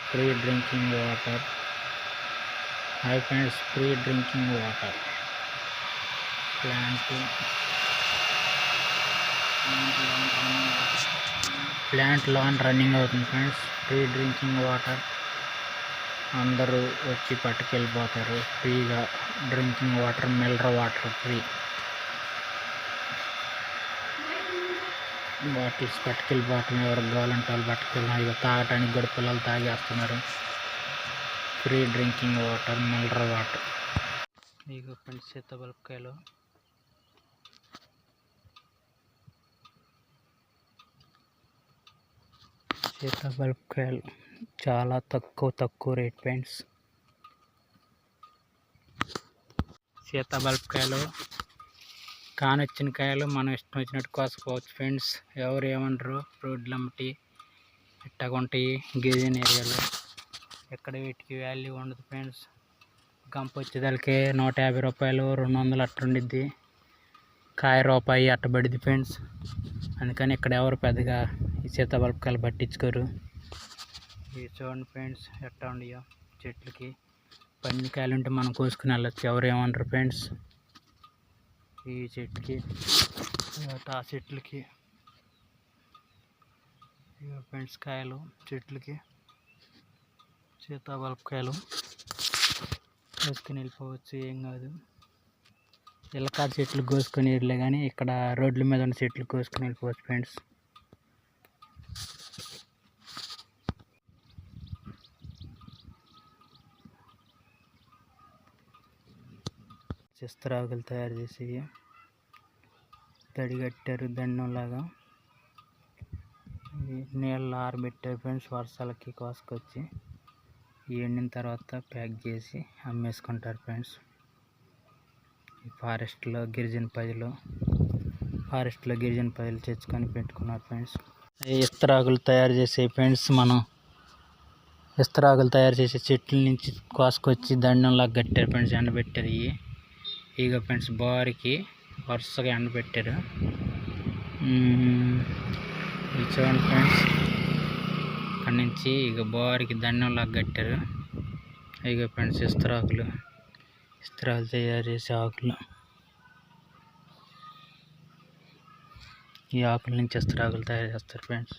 Free drinking water. Hi friends, free drinking water plant లాన్ running అవుతుంది friends. Free drinking water అందరూ వచ్చి పట్టుకెళ్ళిపోతారు ఫ్రీగా. Drinking water, mineral water free. Bottles పట్టుకెళ్ళిపోవటం, ఎవరికి కావాలంటే వాళ్ళు పట్టుకెళ్ళిన. ఇక తాగటానికి కూడా పిల్లలు తాగేస్తున్నారు. Free drinking water, mineral water. ఇక ఫ్రెండ్స్ సీతాఫలకాయలు చాలా తక్కువ రేట్ ఫ్రెండ్స్. సీతాఫలకాయలు కానొచ్చిన కాయలు మనం ఇష్టం వచ్చినట్టు కోసుకోవచ్చు ఫ్రెండ్స్. ఎవరు ఏమనరు. రోడ్లు అమ్మటి ఇట్టగుంటాయి గిరిజన ఏరియాలో. ఎక్కడ వీటికి వాల్యూ ఉండదు ఫ్రెండ్స్. గంప వచ్చేదానికి 150 రూపాయలు, 200 అట్టుండిద్ది. కాయ రూపాయి అట్టబడిద్ది ఫ్రెండ్స్. అందుకని ఇక్కడ ఎవరు పెద్దగా ఈ సీతాఫలకాయలు పట్టించుకోరు. ఇవి చూడండి ఫ్రెండ్స్ ఎట్టా ఉండయో చెట్లకి. పందికాయలు ఉంటే మనం కోసుకుని వెళ్ళచ్చు, ఎవరు ఏమనరు ఫ్రెండ్స్. ఈ చెట్టుకి ఆ చెట్లకి ఫ్రెండ్స్ కాయలు చెట్లకి సీతాఫలకాయలు కోసుకొని వెళ్ళిపోవచ్చు, ఏం కాదు. ఇలకాడ చెట్లు కోసుకొని వెళ్ళలే కానీ ఇక్కడ రోడ్ల మీద ఉన్న చెట్లు కోసుకొని వెళ్ళిపోవచ్చు ఫ్రెండ్స్. చిస్తరాకులు తయారు చేసి తడిగట్టారు దండంలాగా. నీళ్ళు ఆరబెట్టారు ఫ్రెండ్స్ వర్షాలకి. కోసుకొచ్చి ఎండిన తర్వాత ప్యాక్ చేసి అమ్మేసుకుంటారు ఫ్రెండ్స్. ఈ ఫారెస్ట్లో గిరిజన ప్రజలు తెచ్చుకొని పెట్టుకున్నారు ఫ్రెండ్స్. ఇస్తరాకులు తయారు చేసే ఫ్రెండ్స్. మనం ఇస్తరాకులు తయారు చేసే చెట్ల నుంచి కోసుకొచ్చి దండంలాగా కట్టారు ఫ్రెండ్స్. ఎండబెట్టారు. ఇక ఫ్రెండ్స్ బారికి వరుసగా ఎండబెట్టారు. ఇది చూడండి ఫ్రెండ్స్. అక్కడి నుంచి ఇక బారికి దండంలాగా కట్టారు. ఇక ఫ్రెండ్స్ ఇస్తరాకులు తయారు చేసే ఆకులు. ఈ ఆకుల నుంచి ఇస్తరాకులు తయారు చేస్తారు ఫ్రెండ్స్.